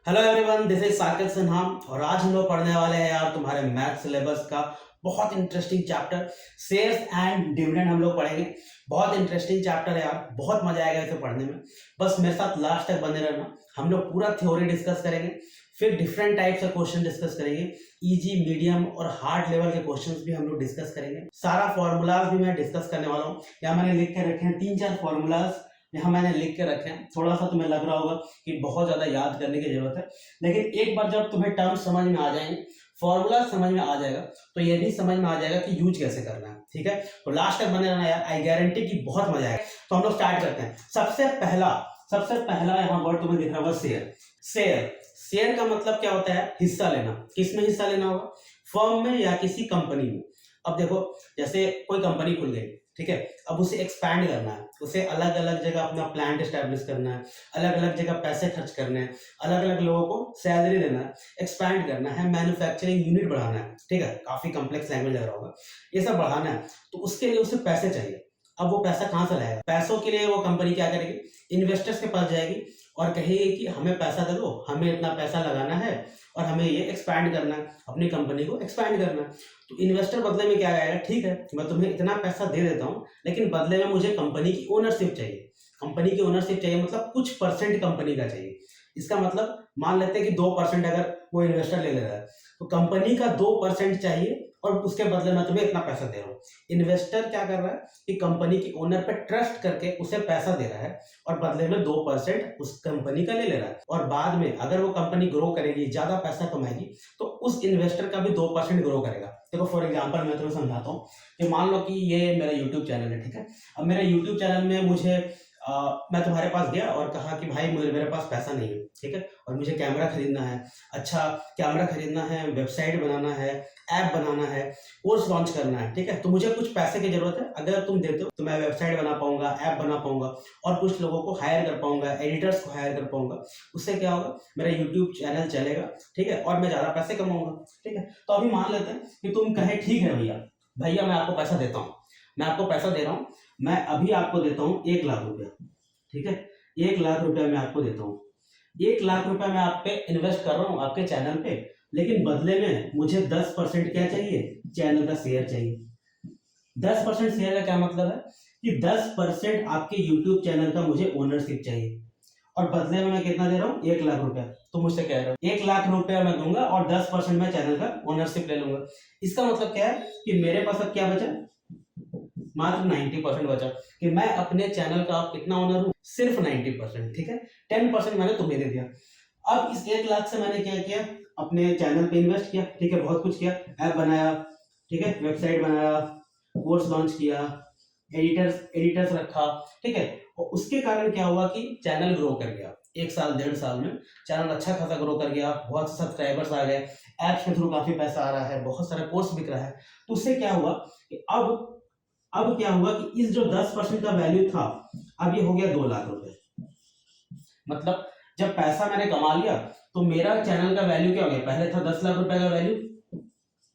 Hello everyone, this is Saket Sinha और आज हम लोग पढ़ने वाले हैं यार तुम्हारे मैथ सिलेबस का बहुत interesting chapter shares and dividend हम लोग पढ़ेंगे। बहुत इंटरेस्टिंग चैप्टर है यार, बहुत मजा आएगा इसे पढ़ने में। बस मेरे साथ लास्ट तक बने रहना। हम लोग पूरा थ्योरी डिस्कस करेंगे, फिर डिफरेंट टाइप्स के क्वेश्चन डिस्कस करेंगे। इजी, मीडियम और हार्ड लेवल के क्वेश्चंस भी हम लोग डिस्कस करेंगे। सारा फॉर्मूलाज भी मैं डिस्कस करने वाला हूँ। यहाँ मैंने लिख के रखे हैं 3-4 फॉर्मूलाज, यहाँ मैंने लिख के रखे हैं। थोड़ा सा तुम्हें लग रहा होगा कि बहुत ज्यादा याद करने की जरूरत है, लेकिन एक बार जब तुम्हें टर्म्स समझ में आ जाएंगे, फॉर्मूला समझ में आ जाएगा, तो ये भी समझ में आ जाएगा कि यूज कैसे करना है। ठीक है, तो लास्ट तक बने रहना यार, आई गारंटी कि बहुत मजा आएगा। तो हम लोग स्टार्ट करते हैं। सबसे पहला यहाँ वर्ड तुम्हें दिख रहा होगा शेयर। शेयर का मतलब क्या होता है? हिस्सा लेना। किसमें हिस्सा लेना होगा? फर्म में या किसी कंपनी में। अब देखो, जैसे कोई कंपनी खुल गई, ठीक है, अब उसे एक्सपैंड करना है, उसे अलग अलग जगह अपना प्लांट एस्टेब्लिश करना है, अलग अलग जगह पैसे खर्च करने हैं, अलग अलग लोगों को सैलरी देना है, एक्सपैंड करना है, मैन्युफैक्चरिंग यूनिट बढ़ाना है। ठीक है, काफी कॉम्प्लेक्स लैंग्वेज लग रहा होगा, ये सब बढ़ाना है, तो उसके लिए उसे पैसे चाहिए। अब वो पैसा कहाँ से लाएगा? पैसों के लिए वो कंपनी क्या करेगी? इन्वेस्टर्स के पास जाएगी और कहेगी कि हमें पैसा दे दो, हमें इतना पैसा लगाना है और हमें ये एक्सपैंड करना है, अपनी कंपनी को एक्सपैंड करना है। तो इन्वेस्टर बदले में क्या कहेगा? ठीक है, मैं तुम्हें इतना पैसा दे देता हूँ, लेकिन बदले में मुझे कंपनी की ओनरशिप चाहिए। कंपनी की ओनरशिप चाहिए मतलब कुछ परसेंट कंपनी का चाहिए। इसका मतलब मान लेते हैं कि 2% अगर वो इन्वेस्टर ले रहा है, तो कंपनी का 2% चाहिए और उसके बदले में तुम्हें इतना पैसा दे रहा हूँ। इन्वेस्टर क्या कर रहा है कि कंपनी की ओनर पे ट्रस्ट करके उसे पैसा दे रहा है और बदले में 2% उस कंपनी का ले रहा है, और बाद में अगर वो कंपनी ग्रो करेगी, ज्यादा पैसा कमाएगी, तो उस इन्वेस्टर का भी 2% ग्रो करेगा। देखो फॉर एग्जांपल मैं तुम्हें समझाता हूँ कि मान लो कि ये मेरा यूट्यूब चैनल है, ठीक है। अब मेरे यूट्यूब चैनल में मुझे मैं तुम्हारे पास गया और कहा कि भाई मेरे पास पैसा नहीं है, ठीक है, और मुझे कैमरा खरीदना है, अच्छा कैमरा खरीदना है, वेबसाइट बनाना है, ऐप बनाना है, कोर्स लॉन्च करना है, ठीक है, तो मुझे कुछ पैसे की जरूरत है। अगर तुम देते हो तो मैं वेबसाइट बना पाऊंगा, ऐप बना पाऊंगा और कुछ लोगों को हायर कर पाऊंगा, एडिटर्स को हायर कर पाऊंगा। उससे क्या होगा? मेरा यूट्यूब चैनल चलेगा, ठीक है, और मैं ज्यादा पैसे कमाऊंगा। ठीक है, तो अभी मान लेते हैं कि तुम कहे ठीक है भैया, मैं आपको पैसा देता हूँ, मैं आपको पैसा दे रहा हूँ, मैं अभी आपको देता हूँ 1 लाख रुपया। ठीक है, 1 लाख रुपया मैं आपको देता हूँ। 1 लाख रुपया मैं आप पे इन्वेस्ट कर रहा हूँ आपके चैनल पे, लेकिन बदले में मुझे 10% क्या चाहिए? चैनल का शेयर चाहिए। 10% शेयर का क्या मतलब है कि 10% आपके यूट्यूब चैनल का मुझे ओनरशिप चाहिए, और बदले में मैं कितना दे रहा हूँ? 1 लाख रुपया। तो मुझसे कह रहा हूँ 1 लाख रुपया मैं दूंगा और 10% मैं चैनल का ओनरशिप ले लूंगा। इसका मतलब क्या है कि मेरे पास अब क्या बचा? मात्र 90% बचा, कि मैं अपने चैनल का अब कितना ओनर हूँ? सिर्फ 90%। ठीक है, 10% मैंने तुम्हें दे दिया। अब इस 1 लाख से मैंने क्या किया? अपने चैनल पे इन्वेस्ट किया, ठीक है, बहुत कुछ किया, ऐप बनाया, ठीक है, वेबसाइट बनाया, कोर्स लॉन्च किया, एडिटर्स रखा, ठीक है, और उसके कारण क्या हुआ कि चैनल ग्रो कर गया। 1 साल 1.5 साल में चैनल अच्छा खासा ग्रो कर गया, बहुत से सब्सक्राइबर्स आ गए, ऐप्स के थ्रू काफी पैसा आ रहा है, बहुत सारे कोर्स बिक रहा है। तो उससे क्या हुआ कि अब क्या हुआ कि इस जो 10% का वैल्यू था, अब ये हो गया 2 लाख रुपए। मतलब जब पैसा मैंने कमा लिया तो मेरा चैनल का वैल्यू क्या हो गया? पहले था 10 लाख रुपए का वैल्यू,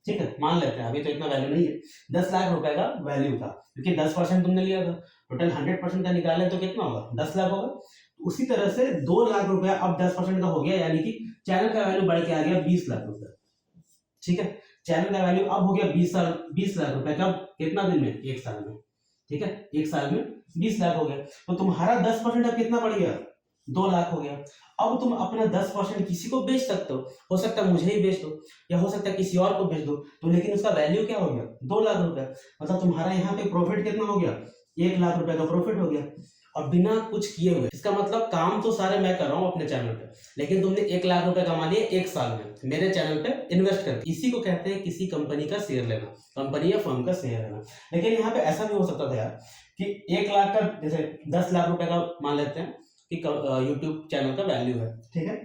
ठीक है, मान लेते हैं अभी तो इतना वैल्यू नहीं है, 10 लाख रुपए का वैल्यू था, क्योंकि 10% तुमने लिया था। टोटल 100% का निकाले तो कितना होगा? 10 लाख होगा। तो उसी तरह से 2 लाख रुपया अब 10% का हो गया, यानी कि चैनल का वैल्यू बढ़ के आ गया 20 लाख रुपया। ठीक है, चैनल का वैल्यू अब हो गया 20 लाख रुपए। कब? कितना दिन में? 1 साल में। ठीक है, 1 साल में 20 लाख हो गया। तो तुम्हारा 10% अब कितना बढ़ गया? 2 लाख हो गया। अब तुम अपना 10% किसी को बेच सकते हो सकता है मुझे ही बेच दो, या हो सकता है किसी और को बेच दो, तो लेकिन उसका वैल्यू क्या हो गया? 2 लाख रुपया। मतलब तुम्हारा यहाँ पे प्रॉफिट कितना हो गया? 1 लाख रुपए का प्रॉफिट हो गया, और बिना कुछ किए हुए। इसका मतलब काम तो सारे मैं कर रहा हूँ अपने चैनल पे, लेकिन तुमने 1 लाख रुपए कमा लिए 1 साल में मेरे चैनल पे इन्वेस्ट कर। इसी को कहते हैं किसी कंपनी का शेयर लेना, कंपनी या फर्म का शेयर लेना। लेकिन यहाँ पे ऐसा भी हो सकता था यार कि 1 लाख का, जैसे 10 लाख रुपए का मान लेते हैं कि यूट्यूब चैनल का वैल्यू है, ठीक है।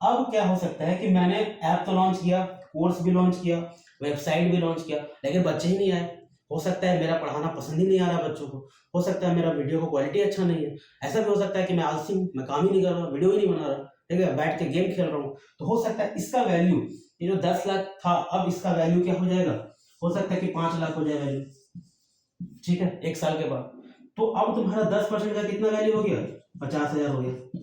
अब क्या हो सकता है कि मैंने ऐप तो लॉन्च किया, कोर्स भी लॉन्च किया, वेबसाइट भी लॉन्च किया, लेकिन बच्चे ही नहीं आए। हो सकता है मेरा पढ़ाना पसंद ही नहीं आ रहा बच्चों को, हो सकता है मेरा वीडियो को क्वालिटी अच्छा नहीं है, ऐसा भी हो सकता है कि मैं आलसी हूँ, मैं काम ही नहीं कर रहा, वीडियो ही नहीं बना रहा, ठीक है, बैठ के गेम खेल रहा हूँ। तो हो सकता है इसका वैल्यू, ये जो 10 लाख था, अब इसका वैल्यू क्या हो जाएगा? हो सकता है कि 5 लाख हो जाए वैल्यू, ठीक है, 1 साल के बाद। तो अब तुम्हारा 10% का कितना वैल्यू हो गया? 50,000 हो गया,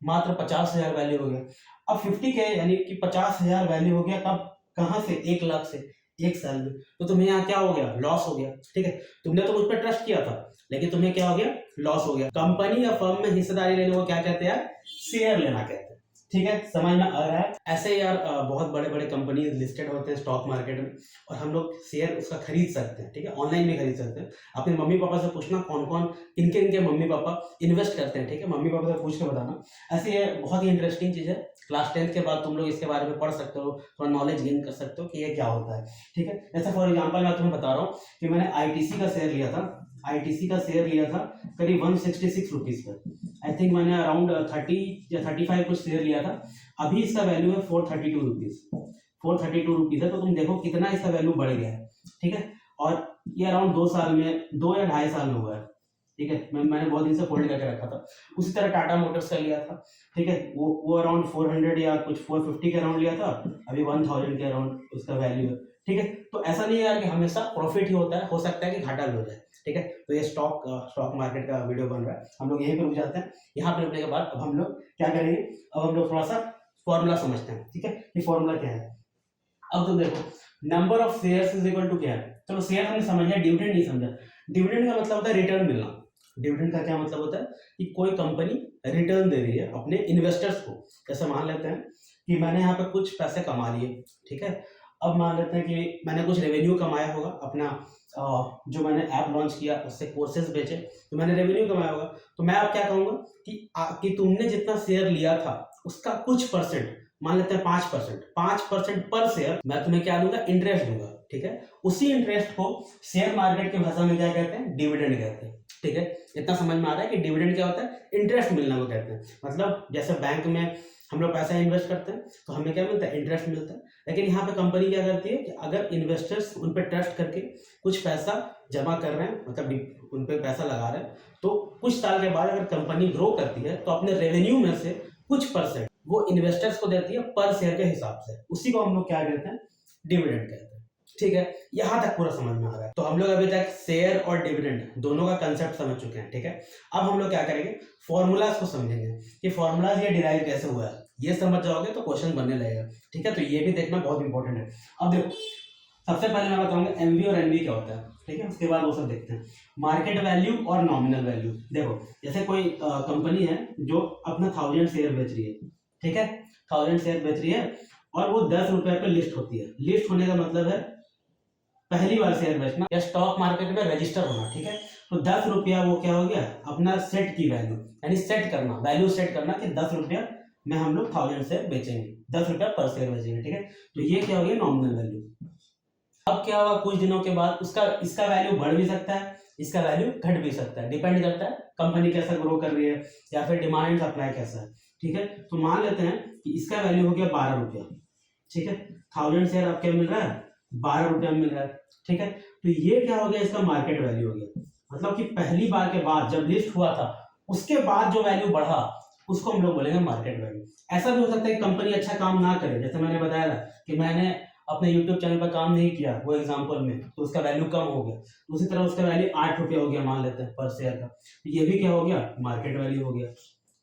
मात्र 50,000 वैल्यू हो गया। अब 50K यानी कि 50,000 वैल्यू हो गया, कब, कहाँ से, 1 लाख से, 1 साल में। तो तुम्हें यहाँ क्या हो गया, लॉस हो गया। ठीक है, तुमने तो मुझ पर ट्रस्ट किया था, लेकिन तुम्हें क्या हो गया, लॉस हो गया। कंपनी या फर्म में हिस्सेदारी लेने को क्या कहते हैं यार, शेयर लेना कहते हैं। ठीक है, समझ में आ रहा है। ऐसे ही यार बहुत बड़े बड़े कंपनीज लिस्टेड होते हैं स्टॉक मार्केट में, और हम लोग शेयर उसका खरीद सकते हैं। ठीक है, ऑनलाइन भी खरीद सकते हैं। अपने मम्मी पापा से पूछना कौन कौन इनके इनके मम्मी पापा इन्वेस्ट करते हैं। ठीक है, मम्मी पापा से पूछ के बताना। ऐसे ये बहुत ही इंटरेस्टिंग चीज़ है। क्लास 10th के बाद तुम लोग इसके बारे में पढ़ सकते हो, थोड़ा नॉलेज गेन कर सकते हो कि ये क्या होता है। ठीक है, जैसे फॉर एग्जाम्पल मैं तुम्हें बता रहा हूँ कि मैंने आईटीसी का शेयर लिया था। आईटीसी का शेयर लिया था करीब 166 रुपीज पर। आई थिंक मैंने अराउंड 30 या 35 कुछ शेयर लिया था। अभी इसका वैल्यू है 432 रुपीज। 432 रुपीज है, तो तुम देखो कितना इसका वैल्यू बढ़ गया है। ठीक है, और ये अराउंड 2 साल में, 2 या 2.5 साल में हुआ है। ठीक है, मैंने बहुत दिन से होल्ड करके रखा था। उसी तरह टाटा मोटर्स का लिया था। ठीक है, वो अराउंड 400 या कुछ 450 के अराउंड लिया था। अभी 1000 के अराउंड उसका वैल्यू है। ठीक है, तो ऐसा नहीं है यार कि हमेशा प्रॉफिट ही होता है, हो सकता है कि घाटा भी हो जाए। ठीक है, तो ये स्टॉक मार्केट का वीडियो बन रहा है, हम लोग यहीं पे रुक जाते हैं। यहाँ पे रुकने के बाद अब हम लोग क्या करेंगे, अब हम लोग थोड़ा सा फॉर्मूला समझते हैं। ठीक है, ये फॉर्मूला क्या है। अब तुम देखो, number of shares is equal to क्या है। चलो शेयर हमने समझ लिया, डिविडेंड नहीं समझा। डिविडेंड का मतलब होता है रिटर्न मिलना। डिविडेंड का क्या मतलब होता है कि कोई कंपनी रिटर्न दे रही है अपने इन्वेस्टर्स को। जैसे मान लेते हैं कि मैंने यहाँ पे कुछ पैसे कमा लिए। ठीक है, अब मान लेते हैं कि मैंने कुछ रेवेन्यू कमाया होगा अपना, जो मैंने ऐप लॉन्च किया उससे कोर्सेज बेचे, तो मैंने रेवेन्यू कमाया होगा। तो मैं अब क्या कहूँगा कि तुमने जितना शेयर लिया था उसका कुछ परसेंट, मान लेते हैं 5%, 5% पर शेयर मैं तुम्हें क्या दूंगा, इंटरेस्ट दूंगा। ठीक है, उसी इंटरेस्ट को शेयर मार्केट की भाषा में क्या कहते हैं, डिविडेंड कहते हैं। ठीक है, इतना समझ में आ रहा है कि डिविडेंड क्या होता है, इंटरेस्ट मिलना को कहते हैं। मतलब जैसे बैंक में हम लोग पैसा इन्वेस्ट करते हैं तो हमें क्या मिलता है, इंटरेस्ट मिलता है। लेकिन यहाँ पे कंपनी क्या करती है कि अगर इन्वेस्टर्स उन पर ट्रस्ट करके कुछ पैसा जमा कर रहे हैं, मतलब उन पर पैसा लगा रहे हैं, तो कुछ साल के बाद अगर कंपनी ग्रो करती है तो अपने रेवेन्यू में से कुछ परसेंट वो इन्वेस्टर्स को देती है पर शेयर के हिसाब से। उसी को हम लोग क्या कहते हैं, डिविडेंड कहते हैं। ठीक है, यहां तक पूरा समझ में आ रहा है। तो हम लोग अभी तक शेयर और डिविडेंड दोनों का कंसेप्ट समझ चुके हैं। ठीक है, अब हम लोग क्या करेंगे, फॉर्मूलाज को समझेंगे कि फॉर्मूलाज ये डिराइव कैसे हुआ है। ये समझ जाओगे तो क्वेश्चन बनने लगेगा। ठीक है, तो ये भी देखना बहुत इंपॉर्टेंट है। अब देखो, सबसे पहले मैं बताऊंगा एमवी और एनवी क्या होता है। ठीक है, उसके बाद वो सब देखते हैं। मार्केट वैल्यू और नॉमिनल वैल्यू। देखो, जैसे कोई कंपनी है जो अपना 1000 शेयर बेच रही है। ठीक है, 1000 शेयर बेच रही है और वो 10 रुपए पे लिस्ट होती है। लिस्ट होने का मतलब है पहली बार शेयर बेचना या स्टॉक मार्केट में रजिस्टर होना। ठीक है, तो 10 रुपया वो क्या हो गया, अपना सेट की वैल्यू, यानी सेट करना, वैल्यू सेट करना कि 10 रुपया में हम लोग 1000 शेयर बेचेंगे, 10 रुपया पर शेयर बेचेंगे। ठीक है, तो ये क्या हो गया, नॉमिनल वैल्यू। अब क्या होगा, कुछ दिनों के बाद इसका वैल्यू बढ़ भी सकता है, इसका वैल्यू घट भी सकता है, डिपेंड करता है कंपनी कैसा ग्रो कर रही है या फिर डिमांड एंड सप्लाई कैसा है। ठीक है, तो मान लेते हैं कि इसका वैल्यू हो गया 12 रुपया। ठीक है, 1000 शेयर आपके मिल रहा है 12 रुपया में मिल रहा है। ठीक है, तो ये क्या हो गया, इसका मार्केट वैल्यू हो गया। मतलब कि पहली बार के बाद जब लिस्ट हुआ था उसके बाद जो वैल्यू बढ़ा उसको हम लोग बोलेंगे मार्केट वैल्यू। ऐसा भी हो सकता है कि कंपनी अच्छा काम ना करे, जैसे मैंने बताया था कि मैंने अपने YouTube चैनल पर काम नहीं किया वो एग्जांपल में, तो उसका वैल्यू कम हो गया। उसी तरह उसका वैल्यू 8 रुपया हो गया मान लेते हैं पर शेयर का, तो ये भी क्या हो गया, मार्केट वैल्यू हो गया।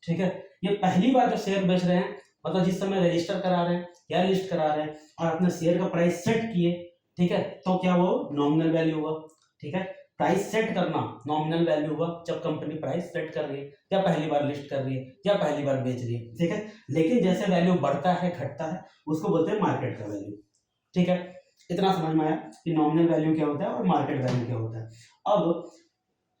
ठीक है, ये पहली बार जो शेयर बेच रहे हैं, मतलब जिस समय रजिस्टर करा रहे हैं या लिस्ट करा रहे हैं और अपने शेयर का प्राइस सेट किए, ठीक है, तो क्या वो नॉमिनल वैल्यू हुआ। ठीक है, प्राइस सेट करना नॉमिनल वैल्यू हुआ जब कंपनी प्राइस सेट कर रही है या पहली बार लिस्ट कर रही है या पहली बार बेच रही है। ठीक है, लेकिन जैसे वैल्यू बढ़ता है घटता है उसको बोलते हैं मार्केट का वैल्यू। ठीक है, इतना समझ में आया कि नॉमिनल वैल्यू क्या होता है और मार्केट वैल्यू क्या होता है। अब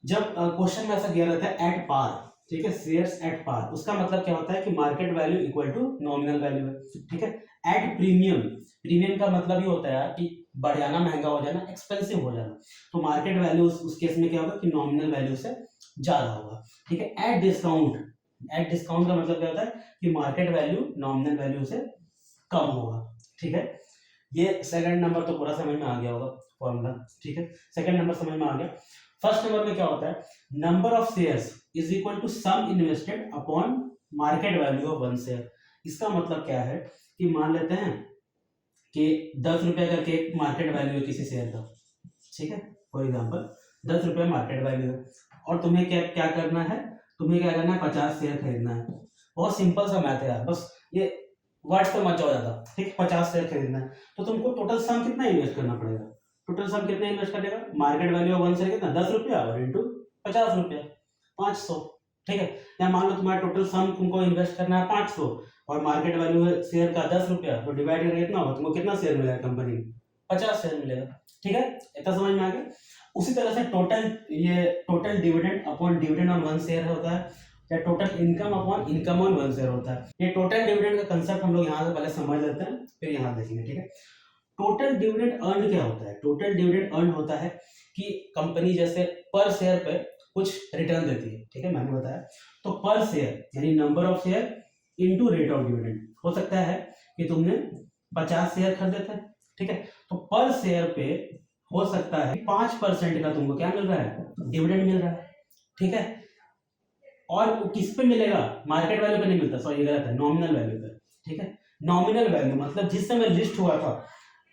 जब क्वेश्चन में ऐसा दिया रहता है एट पार, ठीक है, शेयर्स एट पार, उसका मतलब क्या होता है कि market value equal to nominal value है। ठीक है, एट प्रीमियम, प्रीमियम का मतलब ये होता है यार कि बढ़ जाना, महंगा हो जाना, एक्सपेंसिव हो जाना। तो मार्केट वैल्यू उस केस में क्या होगा कि नॉमिनल वैल्यू से ज्यादा होगा। ठीक है, एट डिस्काउंट, एट डिस्काउंट का मतलब क्या होता है कि मार्केट वैल्यू नॉमिनल वैल्यू से कम होगा। ठीक है, ये सेकंड नंबर तो पूरा समझ में आ गया होगा फॉर्मूला। ठीक है, सेकंड नंबर समझ में आ गया। फर्स्ट नंबर में क्या होता है, number of shares is equal to sum invested upon market value of one share. इसका मतलब क्या है कि मान लेते हैं कि 10 रुपए का केक मार्केट वैल्यू है किसी शेयर का। ठीक है, फॉर एग्जांपल 10 रुपए मार्केट वैल्यू है और तुम्हें क्या क्या करना है, तुम्हें क्या करना है, 50 शेयर खरीदना है। बहुत सिंपल सा मैथ है यार, बस ये वर्ड्स पे मचा हो जाता, ठीक, 50 शेयर खरीदना है तो तुमको टोटल सम कितना इन्वेस्ट करना पड़ेगा, टोटल सम कितना इन्वेस्ट करेगा, मार्केट वैल्यू ऑफ 1 शेयर कितना 10 रुपया और इनटू 50 रुपया 500, ठीक है। या मान लो तुम्हारा टोटल सम तुमको इन्वेस्ट करना है 500 और मार्केट वैल्यू है शेयर का 10 रुपया, तो डिवाइड करके कितना होगा, तुमको कितना शेयर मिलेगा कंपनी में, 50 शेयर मिलेगा, ठीक है, इतना समझ में आ गया। उसी तरह से total dividend upon dividend on 1 share होता है, या total income upon income on 1 share होता है। ये टोटल डिविडेंड का कंसेप्ट हम लोग यहाँ से पहले समझ लेते हैं, फिर यहाँ देखेंगे, ठीक है। टोटल डिविडेंड अर्न क्या होता है, टोटल डिविडेंड अर्न होता है कि कंपनी जैसे पर शेयर पे कुछ रिटर्न देती है, ठीक है, मैंने बताया। तो पर शेयर यानी number of share into rate of dividend, हो सकता है कि तुमने 50 शेयर खरीदे थे, ठीक है, तो पर शेयर पे हो सकता है 5% का तुमको क्या मिल रहा है, डिविडेंड मिल रहा है, ठीक है। और किस पे मिलेगा, मार्केट वैल्यू पे नहीं मिलता, सॉरी ये गलत है, नॉमिनल वैल्यू पे, ठीक है। नॉमिनल वैल्यू मतलब जिस समय लिस्ट हुआ था,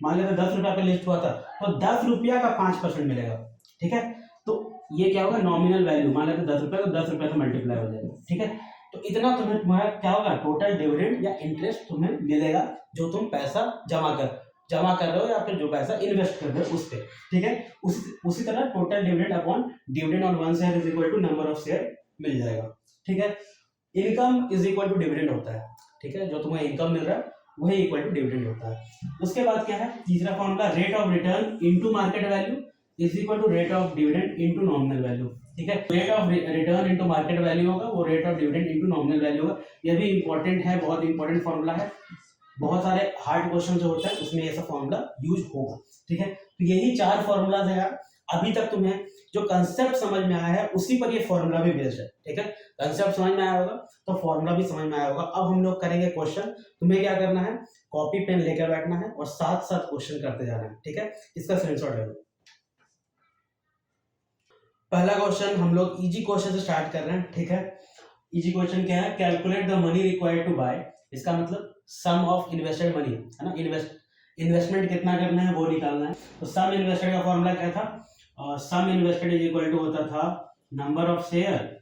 मान लेते 10 रुपया पे लिस्ट हुआ था, तो 10 रुपया का 5% मिलेगा, ठीक है। तो ये क्या होगा, नॉमिनल वैल्यू, मान लेते 10 रुपया तो 10 रुपया से मल्टीप्लाई हो जाएगा, ठीक है। तो इतना तुम्हारा क्या होगा, टोटल डिविडेंड या इंटरेस्ट तुम्हें मिलेगा जो तुम पैसा जमा कर रहे हो या फिर जो पैसा इन्वेस्ट कर रहे हो उस पे, ठीक है। उसी तरह total dividend upon dividend on 1 share is equal to number of share मिल जाएगा, ठीक है। Income is equal to dividend होता है, ठीक है, जो तुम्हें इनकम मिल रहा है वही इक्वल टू डिविडेंड होता है। उसके बाद क्या है, तीसरा formula, rate of return into market value is equal to rate of dividend into nominal value, ठीक है। Rate of return into market value होगा, वो rate of dividend into nominal value होगा। ये भी इंपॉर्टेंट है, बहुत इंपॉर्टेंट फॉर्मूला है, बहुत सारे हार्ड क्वेश्चन जो होता है उसमें ये सब फॉर्मूला यूज होगा, ठीक है। तो यही 4 फॉर्मूलाज है यार, अभी तक तुम्हें जो कंसेप्ट समझ में आया है उसी पर ये फॉर्मूला भी बेस्ड है, ठीक है। कंसेप्ट समझ में आया होगा तो फॉर्मूला भी समझ में आया होगा। अब हम लोग करेंगे क्वेश्चन, तुम्हें क्या करना है, कॉपी पेन लेकर बैठना है और साथ साथ क्वेश्चन करते जाना है, ठीक है। इसका स्क्रीनशॉट ले लो। पहला क्वेश्चन हम लोग इजी क्वेश्चन से स्टार्ट कर रहे हैं, ठीक है। इजी क्वेश्चन क्या है, calculate the money required to buy, इसका मतलब सम ऑफ इन्वेस्टेड मनी है ना, इन्वेस्टमेंट कितना करना है वो निकालना है। तो सम इन्वेस्टेड का फॉर्मूला क्या था, सम इन्वेस्टेड इज इक्वल टू होता था number of share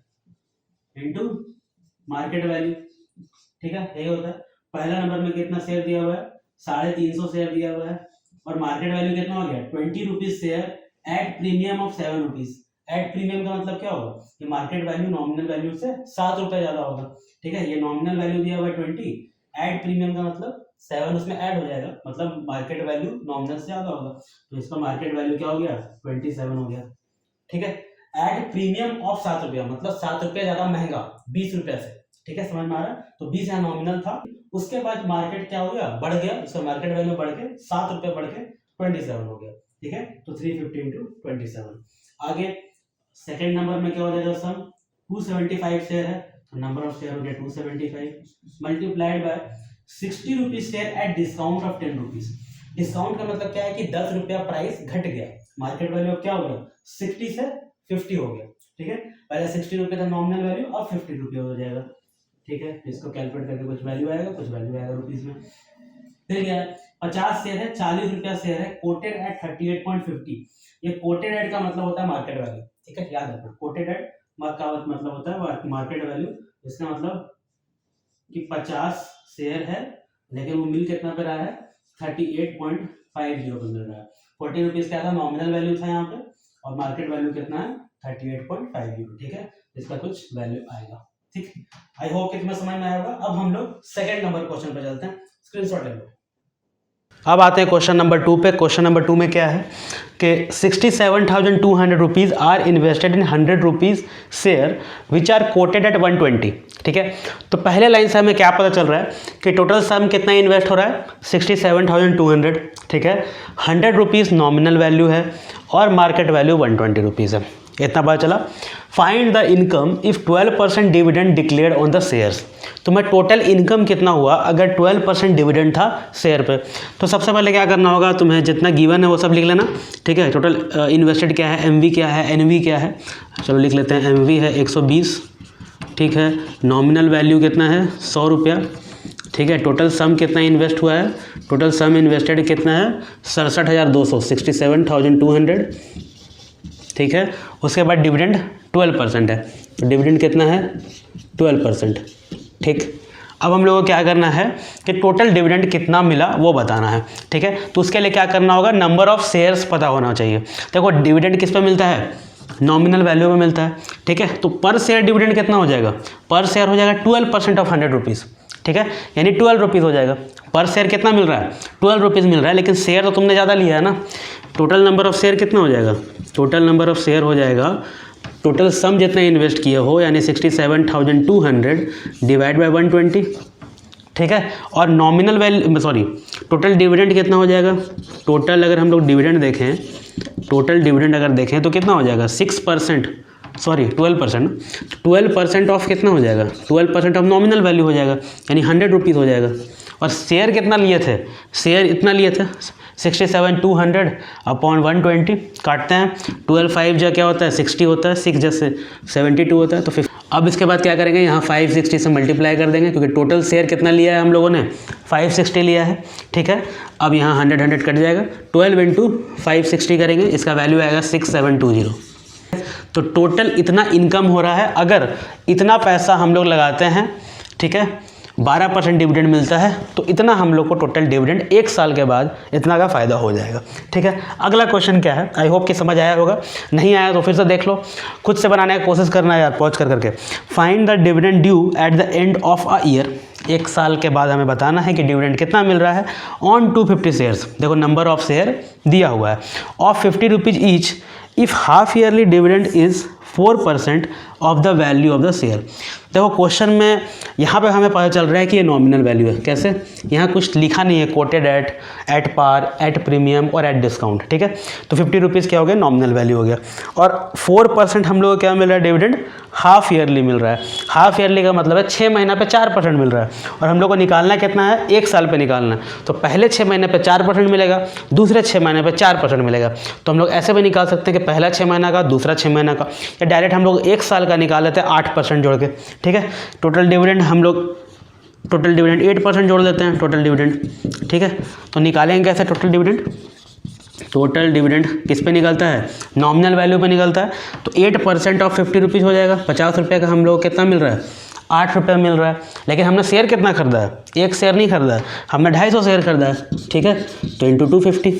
into market value, ठीक है, यही होता है। पहला नंबर में कितना शेयर दिया हुआ है, 350 शेयर दिया हुआ है और मार्केट वैल्यू कितना हो गया 20 rupees share eight premium of 7 rupees. At premium का मतलब क्या होगा कि मार्केट वैल्यू नॉमिनल वैल्यू से 7 रुपए ज्यादा होगा, ठीक है। ये नॉमिनल वैल्यू दिया हुआ है 20, एड प्रीमियम का मतलब 7 उसमें ऐड हो जाएगा, मतलब मार्केट वैल्यू नॉमिनल से ज्यादा होगा, तो इसका मार्केट वैल्यू क्या हो गया 27 हो गया, ठीक है। एड प्रीमियम ऑफ 7 रुपया मतलब 7 रुपया ज्यादा महंगा 20 रुपया से, ठीक है, समझ में आ रहा है। तो 20 यहाँ नॉमिनल था, उसके बाद मार्केट क्या हो गया, बढ़ गया, उसका मार्केट वैल्यू बढ़ के 7 रुपये बढ़ के 27 हो गया, ठीक है। तो 350 इंटू 27। आगे सेकेंड नंबर में क्या हो जाएगा, सम 275 शेयर है, तो नंबर ऑफ शेयर हो गया 275 multiplied by 60 rupees share eight discount of 10 rupees. Discount का मतलब क्या है कि 10 रुपया प्राइस घट गया, मार्केट वैल्यू क्या हो गया 60 से 50 हो गया, ठीक है। पहले 60 रुपये था नॉमिनल वैल्यू, अब 50 रुपये हो जाएगा, ठीक है। इसको कैलकुलेट करके कुछ वैल्यू आएगा, कुछ वैल्यू आएगा रुपीज में। फिर क्या है, 50 शेयर है, 40 रुपया शेयर है, कोटेड एट 38.50। ये कोटेड एट का मतलब होता है मार्केट वैल्यू, ठीक है, याद रखना। कोटेड एट का मतलब होता है मार्केट वैल्यू, इसका मतलब कि 50 शेयर है लेकिन वो मिल कितना पे रहा है 38.50 पे मिल रहा है। 40 रुपीज क्या था नॉमिनल वैल्यू था यहाँ पे और मार्केट वैल्यू कितना है 38.50, ठीक है। इसका कुछ वैल्यू आएगा, ठीक। आई होप कि तुम्हें समझ में आएगा। अब हम लोग सेकंड नंबर क्वेश्चन पे चलते हैं, स्क्रीनशॉट ले लो। अब आते हैं क्वेश्चन नंबर 2 पे। क्वेश्चन नंबर 2 में क्या है कि 67,200 rupees are invested in 100 rupees share which are quoted at 120, ठीक है। तो पहले लाइन से हमें क्या पता चल रहा है कि टोटल सम कितना इन्वेस्ट हो रहा है 67,200, ठीक है। 100 रुपीज़ नॉमिनल वैल्यू है और मार्केट वैल्यू 120 रुपीज़ है, इतना पता चला। Find the income if 12% dividend declared on the shares. तो मैं टोटल इनकम कितना हुआ अगर 12% डिविडेंड था शेयर पे। तो सबसे पहले क्या करना होगा, तुम्हें जितना गिवन है वो सब लिख लेना, ठीक है। टोटल इन्वेस्टेड क्या है, एमवी क्या है, एनवी क्या है, चलो लिख लेते हैं। एमवी है 120, ठीक है। नॉमिनल वैल्यू कितना है 100 रुपया, ठीक है। टोटल सम कितना इन्वेस्ट हुआ है, टोटल सम इन्वेस्टेड कितना है 67,200, 67,200, ठीक है। उसके बाद डिविडेंड 12% है, डिविडेंड कितना है 12%, ठीक। अब हम लोगों को क्या करना है कि टोटल डिविडेंड कितना मिला वो बताना है, ठीक है। तो उसके लिए क्या करना होगा, नंबर ऑफ शेयर्स पता होना चाहिए। देखो डिविडेंड किस पे मिलता है, नॉमिनल वैल्यू में मिलता है, ठीक है। तो पर शेयर डिविडेंड कितना हो जाएगा, पर शेयर हो जाएगा 12% ऑफ 100 रुपीज़, ठीक है, यानी 12 रुपीज़ हो जाएगा। पर शेयर कितना मिल रहा है, 12 रुपीज़ मिल रहा है, लेकिन शेयर तो तुमने ज़्यादा लिया है ना। टोटल नंबर ऑफ शेयर कितना हो जाएगा, टोटल नंबर ऑफ शेयर हो जाएगा, टोटल सम जितना इन्वेस्ट किए हो यानी 67,200 डिवाइड बाय 120, ठीक है। और nominal value sorry total dividend कितना हो जाएगा, टोटल अगर हम लोग डिविडेंड देखें, टोटल डिविडेंड अगर देखें तो कितना हो जाएगा 6%, सॉरी 12% ऑफ कितना हो जाएगा, 12% ऑफ नॉमिनल वैल्यू हो जाएगा, यानी 100 रुपीज़ हो जाएगा। और शेयर कितना लिए थे, शेयर इतना लिए थे 67,200 अपॉन 120, काटते हैं 12 5 जो क्या होता है 60 होता है, 6 जैसे 72 होता है, तो 50। अब इसके बाद क्या करेंगे, यहाँ 560 से मल्टीप्लाई कर देंगे, क्योंकि टोटल शेयर कितना लिया है हम लोगों ने 560 लिया है, ठीक है। अब यहाँ 100 कट जाएगा, 12 इंटू 560 करेंगे, इसका वैल्यू आएगा 6720। तो टोटल इतना इनकम हो रहा है, अगर इतना पैसा हम लोग लगाते हैं, ठीक है, 12% डिविडेंड मिलता है, तो इतना हम लोग को टोटल डिविडेंड 1 साल के बाद इतना का फ़ायदा हो जाएगा, ठीक है। अगला क्वेश्चन क्या है, आई होप कि समझ आया होगा, नहीं आया तो फिर से देख लो, खुद से बनाने की कोशिश करना है यार, पॉज कर करके। Find the dividend due at the end of a year, 1 साल के बाद हमें बताना है कि डिविडेंड कितना मिल रहा है ऑन 250 शेयर्स। देखो नंबर ऑफ शेयर दिया हुआ है, of 50 rupees each if half yearly dividend is 4% of the value of the share. देखो क्वेश्चन में यहाँ पे हमें पता चल रहा है कि ये नॉमिनल वैल्यू है, कैसे, यहाँ कुछ लिखा नहीं है, quoted at par, at premium और एट डिस्काउंट, ठीक है। तो 50 रुपीज़ क्या हो गया, नॉमिनल वैल्यू हो गया। और 4% हम लोग को क्या मिल रहा है, डिविडेंड हाफ ईयरली मिल रहा है। हाफ ईयरली का मतलब है 6 महीना पे 4% मिल रहा है, और हम लोग को निकालना कितना है, 1 साल पे निकालना है। तो पहले 6 महीने पे 4% मिलेगा, दूसरे 6 महीने पे 4% मिलेगा। तो हम लोग ऐसे भी निकाल सकते हैं कि पहला 6 महीना का, दूसरा 6 महीना का, या डायरेक्ट हम लोग 1 साल का निकाल लेते हैं 8% जोड़ के, ठीक है। टोटल डिविडेंड हम लोग टोटल डिविडेंड 8% जोड़ देते हैं, टोटल डिविडेंड, ठीक है। तो निकालेंगे कैसे टोटल डिविडेंड, टोटल डिविडेंड किस पे निकलता है, नॉमिनल वैल्यू पे निकलता है। तो 8% ऑफ 50 रुपीज़ हो जाएगा, 50 रुपये का हम लोग कितना मिल रहा है, 8 रुपये मिल रहा है। लेकिन हमने शेयर कितना खरीदा है, 1 शेयर नहीं खरीदा है, हमने 250 शेयर खरीदा है, ठीक है। तो इंटू 250,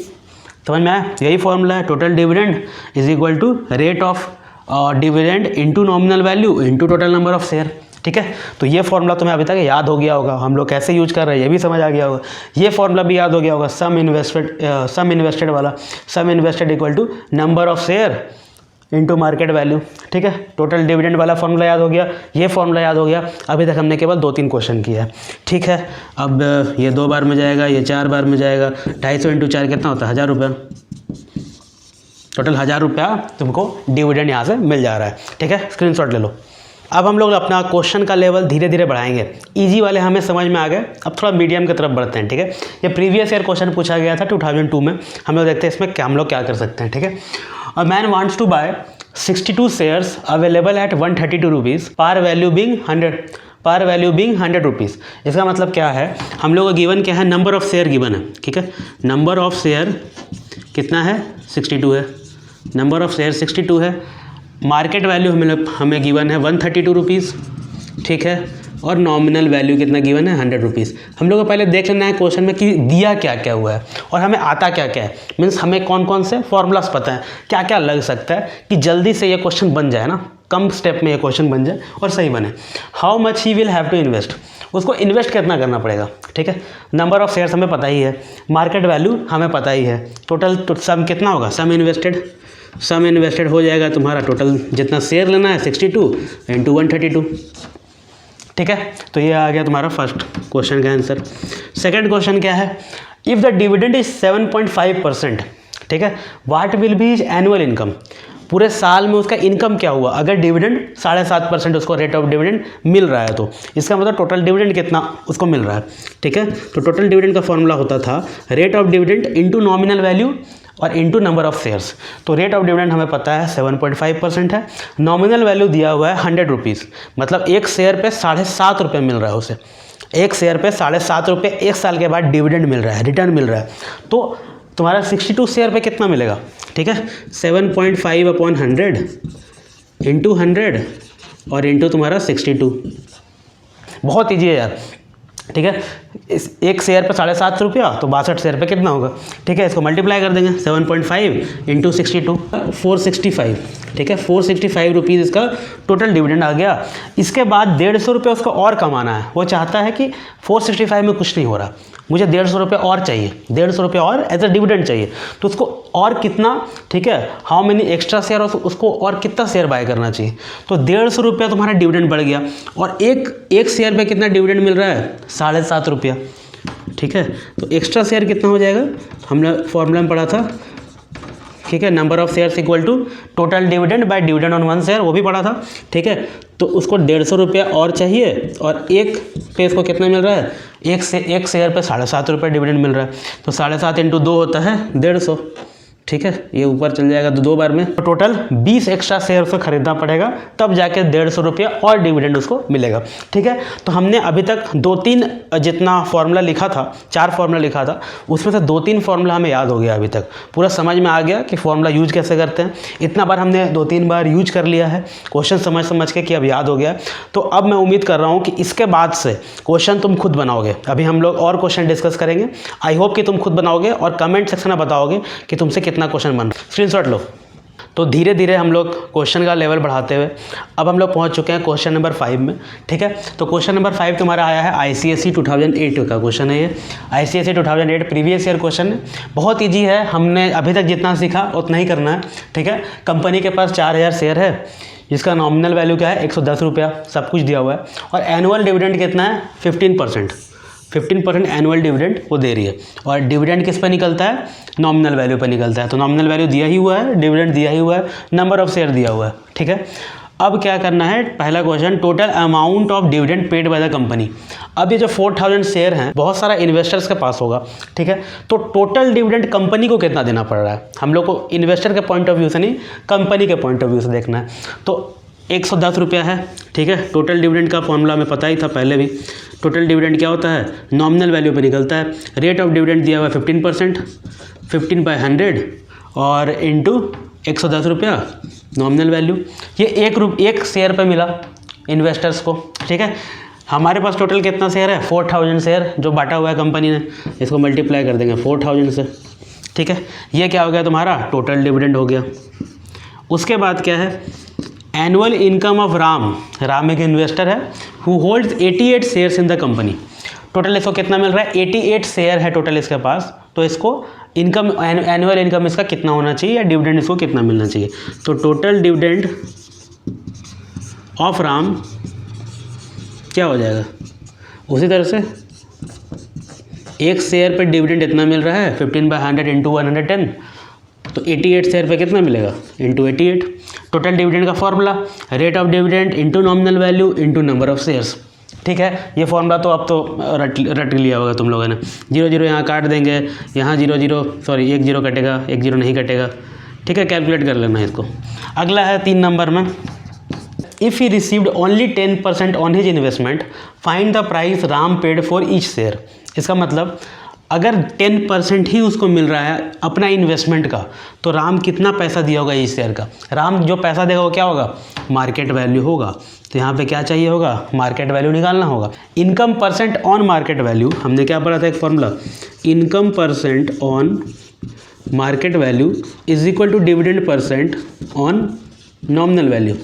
समझ में आया, यही फॉर्मूला है, total dividend is equal to rate of dividend into nominal value into total number of share, ठीक है। तो ये फॉर्मूला तुम्हें अभी तक याद हो गया होगा, हम लोग कैसे यूज कर रहे हैं ये भी समझ आ गया होगा। ये फॉर्मूला भी याद हो गया होगा, सम इन्वेस्टेड वाला, sum invested equal to number of share into market value, ठीक है। टोटल डिविडेंड वाला फॉर्मूला याद हो गया, ये फॉर्मूला याद हो गया। अभी तक हमने केवल 2-3 क्वेश्चन किया है, ठीक है। अब ये 2 बार में जाएगा, ये 4 बार में जाएगा, 250 इंटू 4 कितना होता है, 1000 रुपये। टोटल 1000 रुपया तुमको डिविडेंड यहाँ से मिल जा रहा है, ठीक है। स्क्रीनशॉट ले लो। अब हम लोग अपना क्वेश्चन का लेवल धीरे धीरे बढ़ाएंगे, इजी वाले हमें समझ में आ गए, अब थोड़ा मीडियम की तरफ बढ़ते हैं, ठीक है। ये प्रीवियस ईयर क्वेश्चन पूछा गया था 2002 में, हम लोग देखते हैं इसमें क्या हम लोग क्या कर सकते हैं, ठीक है। A man wants to buy 62 shares available at 132 rupees, par value being 100 rupees. इसका मतलब क्या है, हम लोग को गिवन क्या है, नंबर ऑफ शेयर गिवन है, ठीक है। नंबर ऑफ शेयर कितना है, 62 है, नंबर ऑफ शेयर 62 है। मार्केट वैल्यू हमें गिवन है 132 रुपीज़, ठीक है। और नॉमिनल वैल्यू कितना गिवन है, 100 रुपीज़। हम लोग को पहले देख लेना है क्वेश्चन में कि दिया क्या क्या हुआ है और हमें आता क्या क्या है, मीन्स हमें कौन कौन से फॉर्मूलास पता है, क्या क्या लग सकता है कि जल्दी से ये क्वेश्चन बन जाए ना, कम स्टेप में ये क्वेश्चन बन जाए और सही बने। How much he will have to invest, उसको इन्वेस्ट कितना करना पड़ेगा, ठीक है। नंबर ऑफ शेयर्स हमें पता ही है, मार्केट वैल्यू हमें पता ही है, टोटल सम कितना होगा, सम इन्वेस्टेड हो जाएगा तुम्हारा, टोटल जितना शेयर लेना है 62 इंटू 132, ठीक है। तो ये आ गया तुम्हारा फर्स्ट क्वेश्चन का आंसर। सेकंड क्वेश्चन क्या है, इफ़ द डिविडेंड इज 7.5%, ठीक है, what will be his annual income, पूरे साल में उसका इनकम क्या हुआ अगर डिविडेंड 7.5% उसको रेट ऑफ डिविडेंड मिल रहा है, तो इसका मतलब टोटल डिविडेंड कितना उसको मिल रहा है, ठीक है। तो टोटल डिविडेंड का फॉर्मूला होता था rate of dividend into nominal value और इंटू नंबर ऑफ शेयर्स। तो रेट ऑफ डिविडेंड हमें पता है 7.5% है, नॉमिनल वैल्यू दिया हुआ है 100 रुपीज़, मतलब 1 शेयर पे 7.5 रुपये मिल रहा है उसे, 1 शेयर पे 7.5 रुपये 1 साल के बाद डिविडेंड मिल रहा है, रिटर्न मिल रहा है। तो तुम्हारा 62 शेयर पे कितना मिलेगा, ठीक है, 7.5/100 इंटू 100 और इंटू तुम्हारा 62। बहुत ईजी है यार, ठीक है। इस एक शेयर पे 7.5 रुपया, तो 62 शेयर पे कितना होगा, ठीक है। इसको मल्टीप्लाई कर देंगे 7.5 इंटू 62, 465, ठीक है। 465 रुपीज़ इसका टोटल डिविडेंड आ गया। इसके बाद 150 रुपये उसको और कमाना है। वो चाहता है कि 465 में कुछ नहीं हो रहा, मुझे 150 रुपये और चाहिए, 150 रुपये और एज अ डिविडेंड चाहिए। तो उसको और कितना, ठीक है, हाउ मेनी एक्स्ट्रा शेयर, उसको और कितना शेयर बाय करना चाहिए। तो 150 रुपया तुम्हारा डिविडेंड बढ़ गया। और एक शेयर पे कितना डिविडेंड मिल रहा है, 7.5 रुपया, ठीक है। तो एक्स्ट्रा शेयर कितना हो जाएगा, हमने फॉर्मूला में पढ़ा था, ठीक है, number of shares equal to total dividend by dividend on one share, वो भी पढ़ा था, ठीक है। तो उसको 150 रुपया और चाहिए, और एक पे इसको कितना मिल रहा है, एक शेयर पे 7.5 रुपये डिविडेंड मिल रहा है। तो 7.5 इंटू 2 होता है 150, ठीक है। ये ऊपर चल जाएगा तो 2 बार में, तो टोटल 20 एक्स्ट्रा शेयर उसको खरीदना पड़ेगा, तब जाके 150 रुपया और डिविडेंड उसको मिलेगा, ठीक है। तो हमने अभी तक 2-3 जितना फॉर्मूला लिखा था, 4 फॉर्मूला लिखा था, उसमें से 2-3 फॉर्मूला हमें याद हो गया, अभी तक पूरा समझ में आ गया कि फॉर्मूला यूज कैसे करते हैं। इतना बार हमने 2-3 बार यूज कर लिया है क्वेश्चन समझ के कि अब याद हो गया। तो अब मैं उम्मीद कर रहा हूँ कि इसके बाद से क्वेश्चन तुम खुद बनाओगे। अभी हम लोग और क्वेश्चन डिस्कस करेंगे, आई होप कि तुम खुद बनाओगे और कमेंट सेक्शन में बताओगे कि तुमसे कितना क्वेश्चन बन रहा है। स्क्रीनशॉट लो। तो धीरे धीरे हम लोग क्वेश्चन का लेवल बढ़ाते हुए अब हम लोग पहुंच चुके हैं क्वेश्चन नंबर 5 में, ठीक है। तो क्वेश्चन नंबर 5 तुम्हारा आया है ICSE 2008 का क्वेश्चन है ये। ICSE 2008 प्रीवियस ईयर क्वेश्चन है, बहुत ईजी है। हमने अभी तक जितना सीखा उतना ही करना है, ठीक है। कंपनी के पास 4000 शेयर है, जिसका नॉमिनल वैल्यू क्या है, 110 रुपया, सब कुछ दिया हुआ है। और एनुअल डिविडेंड कितना है, 15% एनुअल डिविडेंड वो दे रही है। और डिविडेंड किस पे निकलता है, नॉमिनल वैल्यू पे निकलता है। तो नॉमिनल वैल्यू दिया ही हुआ है, डिविडेंड दिया ही हुआ है, नंबर ऑफ शेयर दिया हुआ है, ठीक है। अब क्या करना है, पहला question, total amount of dividend paid by the company. अब ये जो 4000 शेयर हैं, बहुत सारा इन्वेस्टर्स के पास होगा, ठीक है। तो टोटल डिविडेंड कंपनी को कितना देना पड़ रहा है, हम लोग को इन्वेस्टर के पॉइंट ऑफ व्यू से नहीं, कंपनी के पॉइंट ऑफ व्यू से देखना है। तो 110 रुपया है, ठीक है। टोटल डिविडेंड का फॉर्मूला हमें पता ही था पहले भी। टोटल डिविडेंड क्या होता है, नॉमिनल वैल्यू पे निकलता है। रेट ऑफ डिविडेंड दिया हुआ है 15%, 15/100 और इंटू 110 रुपया नॉमिनल वैल्यू। ये एक शेयर पे मिला इन्वेस्टर्स को, ठीक है। हमारे पास टोटल कितना शेयर है, 4000 शेयर जो बांटा हुआ है कंपनी ने। इसको मल्टीप्लाई कर देंगे 4000 से, ठीक है। ये क्या हो गया तुम्हारा, टोटल डिविडेंड हो गया। उसके बाद क्या है, एनुअल इनकम ऑफ राम एक इन्वेस्टर है who holds 88 shares in the company. Total इसको कितना मिल रहा है, 88 शेयर है टोटल इसके पास। तो इसको इनकम, एनुअल इनकम इसका कितना होना चाहिए, या डिविडेंड इसको कितना मिलना चाहिए। तो टोटल डिविडेंड ऑफ राम क्या हो जाएगा, उसी तरह से एक शेयर पर डिविडेंड इतना मिल रहा है, 15/100 इंटू 110, तो 88 शेयर पे कितना मिलेगा, इंटू 88। टोटल डिविडेंड का formula, rate of dividend into nominal value into number of shares, ठीक है। ये फॉर्मूला तो अब तो रट लिया होगा तुम लोगों ने। 0 यहाँ काट देंगे, यहाँ 1 0 कटेगा, 1 0 नहीं कटेगा, ठीक है। कैलकुलेट कर लेना इसको। अगला है 3 नंबर में, if he received only 10% on his investment, find the price Ram paid for each share. इसका मतलब अगर 10% ही उसको मिल रहा है अपना इन्वेस्टमेंट का, तो राम कितना पैसा दिया होगा इस शेयर का। राम जो पैसा देगा वो क्या होगा, मार्केट वैल्यू होगा। तो यहाँ पे क्या चाहिए होगा, मार्केट वैल्यू निकालना होगा। Income percent on market value, हमने क्या पढ़ा था एक formula, income percent on market value is equal to dividend percent on nominal value,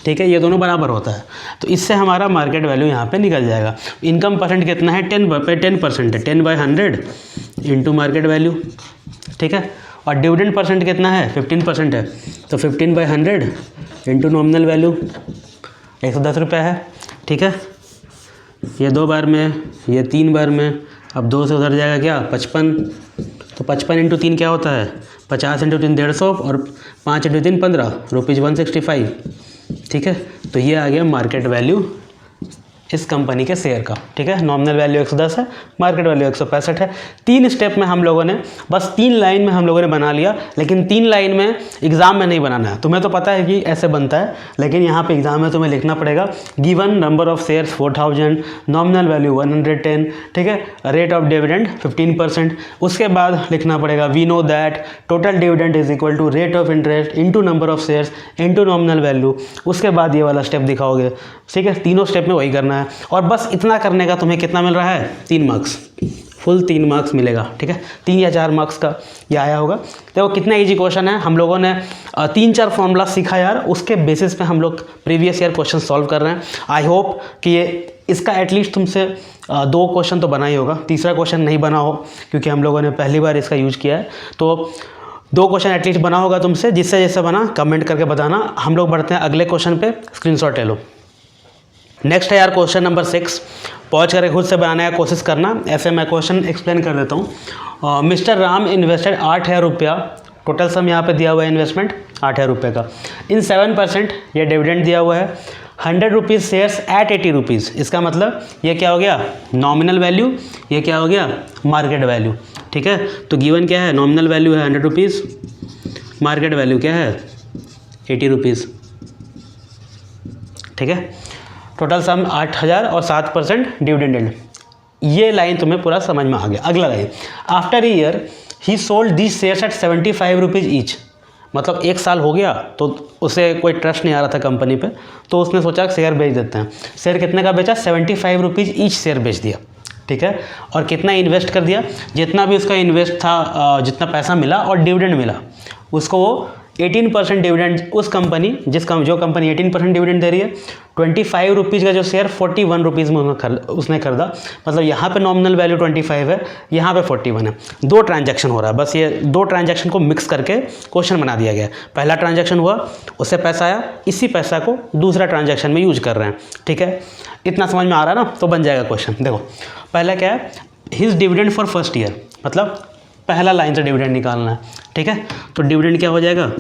ठीक है। ये दोनों बराबर होता है, तो इससे हमारा मार्केट वैल्यू यहाँ पे निकल जाएगा। इनकम परसेंट कितना है, 10% है, 10/100 इंटू मार्केट वैल्यू, ठीक है। और डिविडेंड परसेंट कितना है, 15% है, तो 15/100 इंटू नॉमिनल वैल्यू 110 रुपये है, ठीक है। ये 2 बार में, ये 3 बार में, अब 2 से उधर जाएगा क्या, 55। तो 55 इंटू 3 क्या होता है, 50 इंटू 3 150 और 5 इंटू 3 15, ₹165, ठीक है। तो ये आ गया मार्केट वैल्यू इस कंपनी के शेयर का, ठीक है। नॉमिनल वैल्यू 110 है, मार्केट वैल्यू 165 है। 3 स्टेप में हम लोगों ने, बस 3 लाइन में हम लोगों ने बना लिया, लेकिन 3 लाइन में एग्जाम में नहीं बनाना है। तुम्हें तो पता है कि ऐसे बनता है, लेकिन यहाँ पे एग्जाम में तुम्हें लिखना पड़ेगा, given number of shares 4000, nominal value 110, ठीक है। Rate of dividend 15%। उसके बाद लिखना पड़ेगा, we know that total dividend is equal to rate of interest into number of shares into nominal value. उसके बाद ये वाला स्टेप दिखाओगे, ठीक है। तीनों स्टेप में वही करना करना है, और बस इतना करने का तुम्हें कितना मिल रहा है, 3 मार्क्स, फुल 3 मार्क्स मिलेगा, ठीक है। 3 या 4 मार्क्स का ये आया होगा। देखो कितना इजी क्वेश्चन है, हम लोगों ने 3-4 फॉर्मूला सीखा यार, उसके बेसिस पे हम लोग प्रीवियस ईयर क्वेश्चन सॉल्व कर रहे हैं। आई होप कि ये इसका एटलीस्ट तुमसे 2 क्वेश्चन तो बना ही होगा, तीसरा क्वेश्चन नहीं बना हो क्योंकि हम लोगों ने पहली बार इसका यूज किया है, तो 2 क्वेश्चन एटलीस्ट बना होगा तुमसे। जिससे जैसे बना कमेंट करके बताना। हम लोग बढ़ते हैं अगले क्वेश्चन पे, स्क्रीनशॉट ले लो। नेक्स्ट है यार क्वेश्चन नंबर 6, पहुँच करके खुद से बनाने का कोशिश करना, ऐसे मैं क्वेश्चन एक्सप्लेन कर देता हूँ। मिस्टर राम इन्वेस्टेड 8,000 रुपया, टोटल सम यहाँ पे दिया हुआ है इन्वेस्टमेंट 8,000 रुपये का, इन 7% ये डिविडेंड दिया हुआ है, 100 रुपीज़ शेयर्स एट 80 रुपीज़। इसका मतलब ये क्या हो गया, नॉमिनल वैल्यू, ये क्या हो गया, मार्केट वैल्यू, ठीक है। तो गिवन क्या है, नॉमिनल वैल्यू है 100 रुपीज़, मार्केट वैल्यू क्या है 80 रुपीज़, ठीक है। टोटल सम 8,000 और 7% डिविडेंड। ये लाइन तुम्हें पूरा समझ में आ गया। अगला line, after year he sold this shares at 75 rupees each. मतलब 1 साल हो गया तो उसे कोई ट्रस्ट नहीं आ रहा था कंपनी पे, तो उसने सोचा शेयर बेच देते हैं। शेयर कितने का बेचा, 75 रुपीज़ ईच शेयर बेच दिया, ठीक है। और कितना इन्वेस्ट कर दिया, जितना भी उसका इन्वेस्ट था, जितना पैसा मिला और डिविडेंड मिला, उसको वो 18% डिविडेंड, उस कंपनी जो कंपनी 18% डिविडेंड दे रही है, 25 रुपीज़ का जो शेयर 41 रुपीज़ में उसने खरीदा। मतलब यहाँ पे नॉमिनल वैल्यू 25 है, यहाँ पे 41 है। 2 ट्रांजैक्शन हो रहा है, बस ये 2 ट्रांजैक्शन को मिक्स करके क्वेश्चन बना दिया गया। पहला ट्रांजैक्शन हुआ, उससे पैसा आया, इसी पैसा को दूसरा ट्रांजैक्शन में यूज कर रहे हैं, ठीक है। इतना समझ में आ रहा है ना, तो बन जाएगा क्वेश्चन। देखो पहला क्या है, his dividend for first year, मतलब पहला लाइन से डिविडेंड निकालना है, ठीक है। तो डिविडेंड क्या हो जाएगा,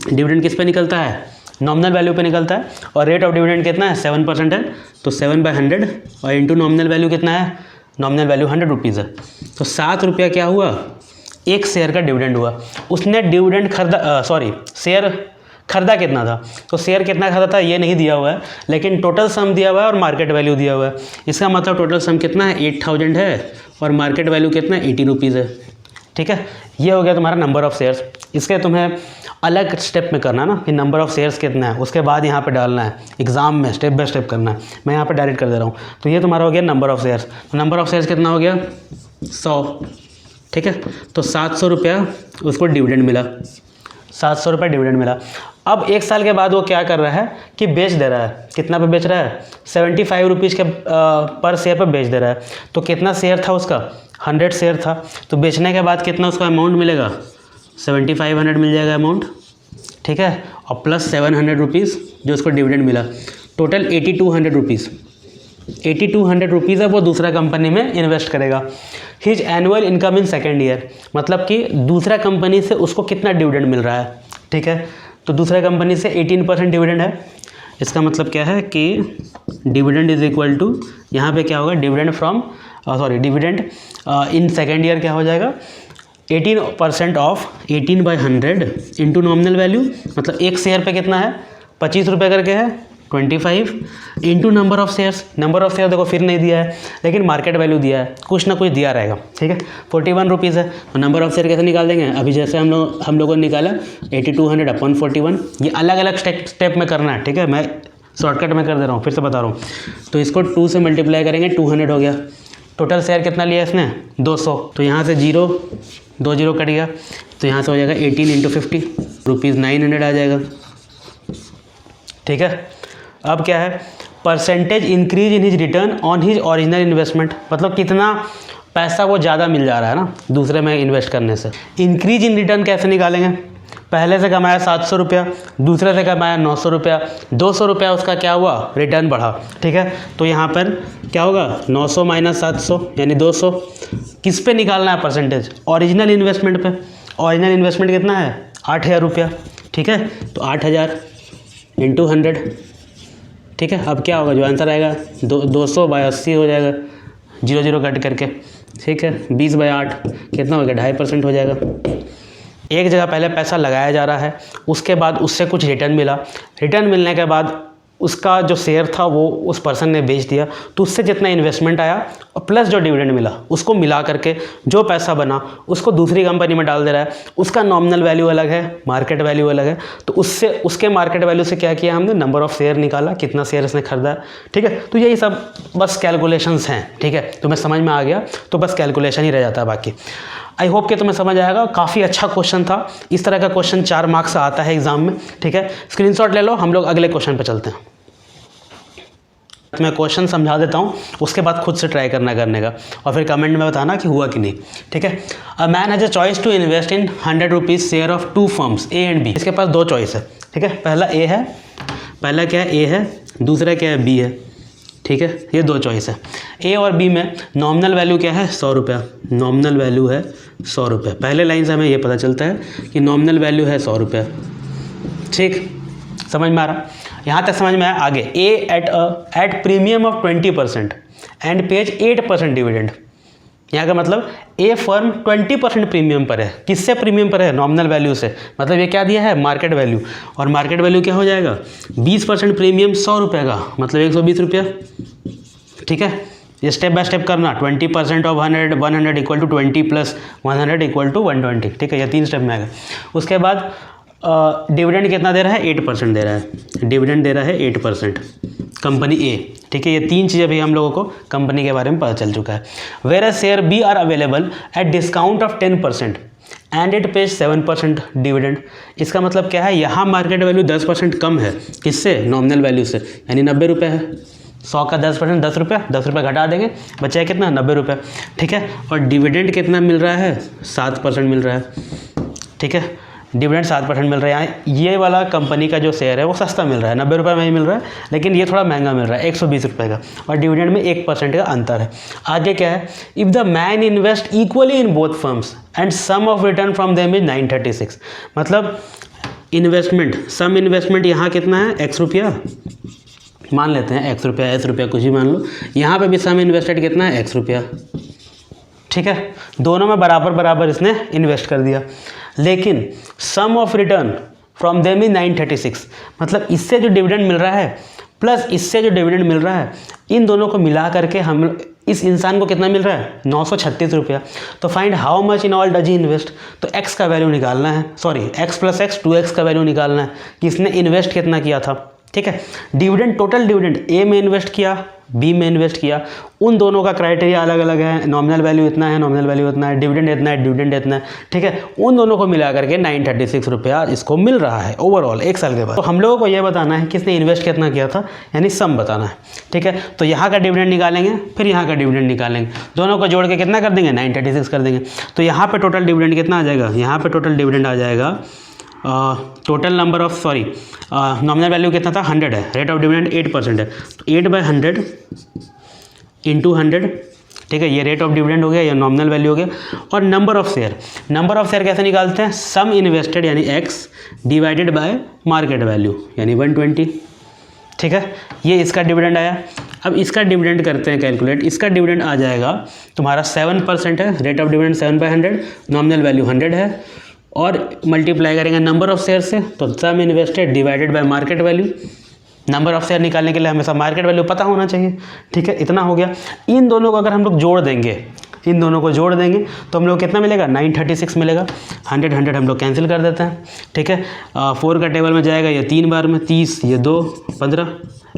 डिविडेंड किस पे निकलता है, नॉमिनल वैल्यू पे निकलता है, और रेट ऑफ डिविडेंड कितना है, 7% है, तो 7/100 और इंटू नॉमिनल वैल्यू कितना है, नॉमिनल वैल्यू 100 रुपीज़ है, तो 7 रुपया क्या हुआ, 1 शेयर का डिविडेंड हुआ। उसने डिविडेंड शेयर खरीदा कितना था, तो शेयर कितना खरीदा था ये नहीं दिया हुआ है, लेकिन टोटल सम दिया हुआ है और मार्केट वैल्यू दिया हुआ है। इसका मतलब टोटल सम कितना है, 8,000 है, और मार्केट वैल्यू कितना है, 80 रुपीज़ है, ठीक है। ये हो गया तुम्हारा नंबर ऑफ़ शेयर्स। इसके तुम्हें अलग स्टेप में करना ना कि नंबर ऑफ़ शेयर्स कितना है, उसके बाद यहाँ पे डालना है, एग्जाम में स्टेप बाय स्टेप करना है। मैं यहाँ पे डायरेक्ट कर दे रहा हूँ। तो ये तुम्हारा हो गया नंबर ऑफ़ शेयर्स। तो नंबर ऑफ़ शेयर्स कितना हो गया, 100, ठीक है। तो 700 रुपया उसको डिविडेंड मिला, 700 रुपये डिविडेंड मिला। अब 1 साल के बाद वो क्या कर रहा है कि बेच दे रहा है। कितना पे बेच रहा है, 75 रुपीज़ के पर शेयर पर बेच दे रहा है। तो कितना शेयर था उसका, 100 शेयर था, तो बेचने के बाद कितना उसका अमाउंट मिलेगा, 7500 मिल जाएगा अमाउंट, ठीक है। और प्लस 700 रुपीज़ जो उसको डिविडेंड मिला, टोटल 8200 रुपीज़। 8200 रुपीज़ अब वो दूसरा कंपनी में इन्वेस्ट करेगा। His annual income in second year, मतलब कि दूसरा कंपनी से उसको कितना डिविडेंड मिल रहा है, ठीक है। तो दूसरा कंपनी से 18% डिविडेंड है। इसका मतलब क्या है कि डिविडेंड इज इक्वल टू, यहाँ पे क्या होगा, डिविडेंड इन सेकेंड ईयर क्या हो जाएगा, 18% ऑफ 18/100 इंटू नॉमिनल वैल्यू, मतलब 1 शेयर पे कितना है, 25 रुपये करके है, 25 into number of shares. Number of share देखो फिर नहीं दिया है, लेकिन मार्केट वैल्यू दिया है, कुछ ना कुछ दिया रहेगा, ठीक है। 41 रुपीज़ है, तो नंबर ऑफ़ शेयर कैसे निकाल देंगे, अभी जैसे हम लोगों ने निकाला 8200 अपॉन 41। ये अलग अलग स्टेप में करना है, ठीक है। मैं शॉर्टकट में कर दे रहा हूँ, फिर से बता रहा हूँ। तो इसको 2 से मल्टीप्लाई करेंगे, 200 हो गया। टोटल शेयर कितना लिया इसने, 200, तो यहाँ से 2 जीरो कट गया, तो यहाँ से हो जाएगा 18 × 50 रुपीज़ 900 आ जाएगा, ठीक है। अब क्या है, percentage increase in his return on his original investment, मतलब कितना पैसा वो ज़्यादा मिल जा रहा है ना दूसरे में इन्वेस्ट करने से। इंक्रीज इन रिटर्न कैसे निकालेंगे, पहले से कमाया 700 रुपया, दूसरे से कमाया 900 रुपया, 200 रुपया उसका क्या हुआ, रिटर्न बढ़ा, ठीक है। तो यहाँ पर क्या होगा, 900 - 700 यानी 200। किस पे निकालना है परसेंटेज, ओरिजिनल इन्वेस्टमेंट पे। ओरिजिनल इन्वेस्टमेंट कितना है, 8,000 रुपया, ठीक है। तो 8,000 इंटू 100, ठीक है। अब क्या होगा, जो आंसर आएगा 200/80 हो जाएगा, 0 कट करके, ठीक है। 20/8 कितना हो गया, 2.5% हो जाएगा। एक जगह पहले पैसा लगाया जा रहा है, उसके बाद उससे कुछ रिटर्न मिला, रिटर्न मिलने के बाद उसका जो शेयर था वो उस पर्सन ने बेच दिया, तो उससे जितना इन्वेस्टमेंट आया और प्लस जो डिविडेंड मिला उसको मिला करके जो पैसा बना उसको दूसरी कंपनी में डाल दे रहा है। उसका नॉमिनल वैल्यू अलग है, मार्केट वैल्यू अलग है, तो उससे उसके मार्केट वैल्यू से क्या किया हमने, नंबर ऑफ शेयर निकाला, कितना शेयर इसने खरीदा। ठीक है, तो यही सब बस कैलकुलेशंस हैं। ठीक है, तुम्हें समझ में आ गया तो बस कैलकुलेशन ही रह जाता है बाकी। आई होप कि तुम्हें समझ आएगा। काफ़ी अच्छा क्वेश्चन था, इस तरह का क्वेश्चन 4 मार्क्स आता है एग्जाम में। ठीक है, स्क्रीनशॉट ले लो, हम लोग अगले क्वेश्चन पे चलते हैं। मैं क्वेश्चन समझा देता हूँ, उसके बाद खुद से ट्राई करने का और फिर कमेंट में बताना कि हुआ कि नहीं। ठीक है, a man has a choice to invest in 100 rupees share of 2 firms A and B. इसके पास 2 चॉइस है। ठीक है, पहला ए है, पहला क्या है, ए है, दूसरा क्या है, बी है। ठीक है, ये 2 चॉइस है। ए और बी में नॉमिनल वैल्यू क्या है, 100 रुपया। नॉमिनल वैल्यू है 100 रुपये। पहले लाइन से हमें ये पता चलता है कि नॉमिनल वैल्यू है 100 रुपया। ठीक, समझ में आ रहा, यहाँ तक समझ में आया। आगे, a at premium of 20% and pays 8% dividend. यहाँ का मतलब ए फर्म 20% प्रीमियम पर है। किससे प्रीमियम पर है, नॉमिनल वैल्यू से। मतलब ये क्या दिया है, मार्केट वैल्यू, और मार्केट वैल्यू क्या हो जाएगा, 20% प्रीमियम 100 रुपये का, मतलब 120 रुपया। ठीक है, ये स्टेप बाय स्टेप करना। 20% of 100 equal to 20 plus 100 equal to 120। ठीक है, ये 3 स्टेप में आएगा। उसके बाद डिविडेंड कितना दे रहा है, 8% दे रहा है। डिविडेंड दे रहा है 8% कंपनी ए। ठीक है, ये 3 चीज़ें भी हम लोगों को कंपनी के बारे में पता चल चुका है। Whereas share B are available at discount of 10% and it pays 7% dividend. इसका मतलब क्या है, यहाँ मार्केट वैल्यू 10% कम है, किससे, नॉमिनल वैल्यू से, यानी 90 रुपये है। 100 का 10% 10 रुपये, 10 रुपये घटा देंगे, बचा है कितना, 90 रुपये। ठीक है, और डिविडेंड कितना मिल रहा है, 7% मिल रहा है। ठीक है, डिविडेंड 7% मिल रहा है। ये वाला कंपनी का जो शेयर है वो सस्ता मिल रहा है, 90 रुपये में ही मिल रहा है, लेकिन ये थोड़ा महंगा मिल रहा है, 120 रुपये का, और डिविडेंड में 1% का अंतर है। आगे क्या है, if the man invest equally in both firms and sum of return from them is 936। मतलब इन्वेस्टमेंट, सम इन्वेस्टमेंट यहाँ कितना है, x रुपया मान लेते हैं, x रुपया, s रुपया, कुछ भी मान लो। यहाँ पे भी सम इन्वेस्टेड कितना है, x रुपया। ठीक है, दोनों में बराबर बराबर इसने इन्वेस्ट कर दिया, लेकिन sum of return from them is 936। मतलब इससे जो डिविडेंड मिल रहा है प्लस इससे जो डिविडेंड मिल रहा है, इन दोनों को मिला करके हम इस इंसान को कितना मिल रहा है, 936 रुपया। तो find how much in all does he invest. तो x का वैल्यू निकालना है, sorry x plus x 2x का वैल्यू निकालना है कि इसने इन्वेस्ट कितना किया था। ठीक है, डिविडेंड, टोटल डिविडेंड ए में इन्वेस्ट किया, बी में इन्वेस्ट किया, उन दोनों का क्राइटेरिया अलग अलग है। नॉमिनल वैल्यू इतना है, नॉमिनल वैल्यू इतना है, डिविडेंड इतना है, डिविडेंड इतना है। ठीक है, उन दोनों को मिला करके 936 रुपया इसको मिल रहा है ओवरऑल 1 साल के बाद। तो हम लोगों को यह बताना है कि इसने इन्वेस्ट कितना किया था, यानी सम बताना है। ठीक है, तो यहाँ का डिविडेंड निकालेंगे, फिर यहाँ का डिविडेंड निकालेंगे, दोनों को जोड़ के कितना कर देंगे, 936 कर देंगे। तो यहाँ पर टोटल डिविडेंड कितना आ जाएगा, यहाँ पर टोटल डिविडेंड आ जाएगा, total number of, sorry nominal value कितना था, 100 है, रेट ऑफ डिविडेंड 8% है, तो 8/100 इंटू 100। ठीक है, ये रेट ऑफ डिविडेंड हो गया, ये नॉमिनल वैल्यू हो गया। और number of share, number of share कैसे निकालते हैं, सम इन्वेस्टेड यानी x divided by market value यानी 120। ठीक है, ये इसका डिविडेंड आया। अब इसका डिविडेंड करते हैं कैलकुलेट। इसका डिविडेंड आ जाएगा तुम्हारा 7% है, rate of dividend 7/100, nominal value 100 है, और मल्टीप्लाई करेंगे नंबर ऑफ शेयर से, तो sum invested divided by market value. Number of share निकालने के लिए हमेशा मार्केट वैल्यू पता होना चाहिए। ठीक है, इतना हो गया। इन दोनों को अगर हम लोग जोड़ देंगे, इन दोनों को जोड़ देंगे तो हम लोग कितना मिलेगा, 936 मिलेगा। 100 हम लोग कैंसिल कर देते हैं। ठीक है, 4 का टेबल में जाएगा ये 3 बार में, 30, ये 2, 15,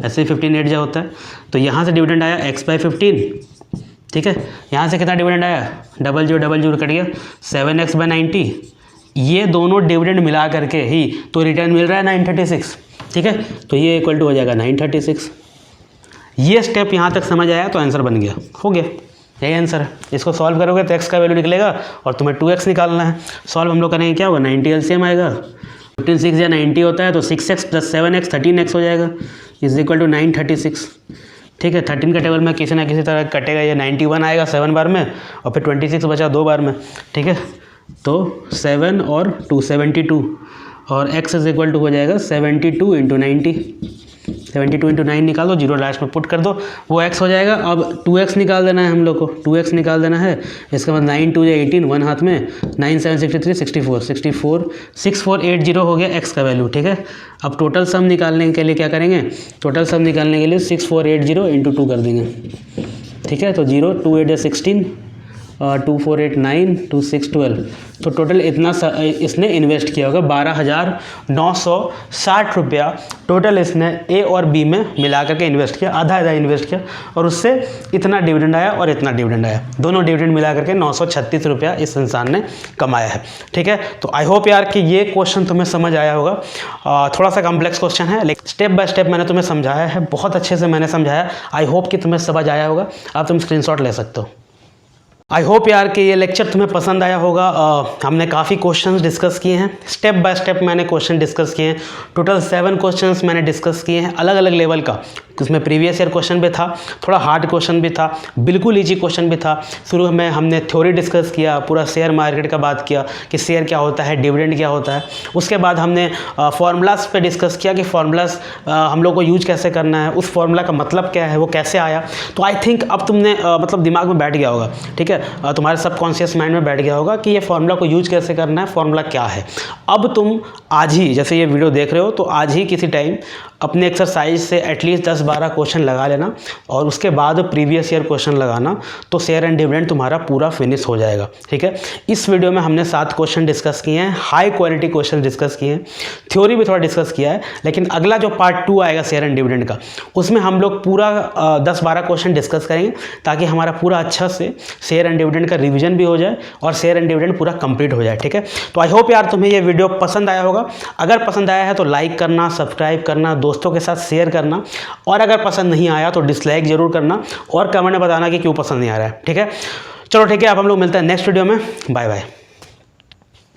ऐसे 15 8 जा होता है। तो यहाँ से डिविडेंड आया x/15। ठीक है, यहाँ से कितना डिविडेंड आया, डबल जीरो कट गया, 7x/90। ये दोनों डिविडेंड मिला करके ही तो रिटर्न मिल रहा है 936। ठीक है, तो ये इक्वल टू हो जाएगा 936। ये स्टेप यहाँ तक समझ आया तो आंसर बन गया, हो गया, यही आंसर है। इसको सॉल्व करोगे तो x का वैल्यू निकलेगा और तुम्हें 2x निकालना है। सॉल्व हम लोग करेंगे, क्या होगा, 90 एलसीएम आएगा, 15 6 या 90 होता है, तो 6x + 7x 13x हो जाएगा, इज इक्वल टू 936। ठीक है, 13 का टेबल में किसी ना किसी तरह कटेगा, ये 91 आएगा 7 बार में, और फिर 26 बचा 2 बार में। ठीक है, तो 7 और 2 72, और x इज इक्वल टू हो जाएगा 72 × 90, 72 इंटू 9 निकाल दो, जीरो लास्ट में पुट कर दो, वो x हो जाएगा। अब 2x निकाल देना है हम लोग को, 2x निकाल देना है। इसके बाद 9 2 18, 1 हाथ में, 9 7 63 64 6480 हो गया x का वैल्यू, ठीक है। अब टोटल सम निकालने के लिए क्या करेंगे, टोटल सम निकालने के लिए 6480 इंटू 2 कर देंगे, ठीक है। तो 0 2 8 16, 2 4 8 9, 2 6 12, तो टोटल इतना इसने इन्वेस्ट किया होगा 12,960 रुपया टोटल इसने ए और बी में मिला करके इन्वेस्ट किया, आधा आधा इन्वेस्ट किया, और उससे इतना डिविडेंड आया और इतना डिविडेंड आया, दोनों डिविडेंड मिला करके 936 रुपया इस इंसान ने कमाया है, ठीक है। तो आई होप यार कि ये क्वेश्चन तुम्हें समझ आया होगा। थोड़ा सा कॉम्प्लेक्स क्वेश्चन है, लेकिन स्टेप बाय स्टेप मैंने तुम्हें समझाया है, बहुत अच्छे से मैंने समझाया। आई होप कि तुम्हें समझ आया होगा, अब तुम स्क्रीनशॉट ले सकते हो। आई होप यार कि ये लेक्चर तुम्हें पसंद आया होगा। हमने काफ़ी क्वेश्चंस डिस्कस किए हैं, स्टेप बाय स्टेप मैंने क्वेश्चन डिस्कस किए हैं, टोटल 7 क्वेश्चंस मैंने डिस्कस किए हैं अलग अलग लेवल का। उसमें प्रीवियस ईयर क्वेश्चन भी था, थोड़ा हार्ड क्वेश्चन भी था, बिल्कुल ईजी क्वेश्चन भी था। शुरू में हमने थ्योरी डिस्कस किया, पूरा शेयर मार्केट का बात किया कि शेयर क्या होता है, डिविडेंड क्या होता है। उसके बाद हमने फार्मूलाज पे डिस्कस किया कि फार्मूलाज हम लोग को यूज कैसे करना है, उस फार्मूला का मतलब क्या है, वो कैसे आया। तो आई थिंक अब तुमने मतलब दिमाग में बैठ गया होगा, ठीक है, तुम्हारे सबकॉन्शियस माइंड में बैठ गया होगा कि ये फार्मूला को यूज कैसे करना है, फार्मूला क्या है। अब तुम आज ही, जैसे ये वीडियो देख रहे हो, तो आज ही किसी टाइम अपने एक्सरसाइज से एटलीस्ट 10-12 क्वेश्चन लगा लेना, और उसके बाद प्रीवियस ईयर क्वेश्चन लगाना, तो शेयर एंड डिविडेंड तुम्हारा पूरा फिनिश हो जाएगा, ठीक है। इस वीडियो में हमने 7 क्वेश्चन डिस्कस किए हैं, हाई क्वालिटी क्वेश्चन डिस्कस किए हैं, थ्योरी भी थोड़ा डिस्कस किया है, लेकिन अगला जो पार्ट 2 आएगा शेयर एंड डिविडेंड का, उसमें हम लोग पूरा 10-12 क्वेश्चन डिस्कस करेंगे, ताकि हमारा पूरा अच्छा से शेयर एंड डिविडेंड का रिवीजन भी हो जाए और शेयर एंड डिविडेंड पूरा कंप्लीट हो जाए, ठीक है। तो आई होप यार तुम्हें ये वीडियो पसंद आया होगा। अगर पसंद आया है तो लाइक करना, सब्सक्राइब करना, दोस्तों के साथ शेयर करना, और अगर पसंद नहीं आया तो डिसलाइक जरूर करना, और कमेंट में बताना कि क्यों पसंद नहीं आ रहा है, ठीक है। चलो ठीक है, अब हम लोग मिलते हैं नेक्स्ट वीडियो में। Bye bye.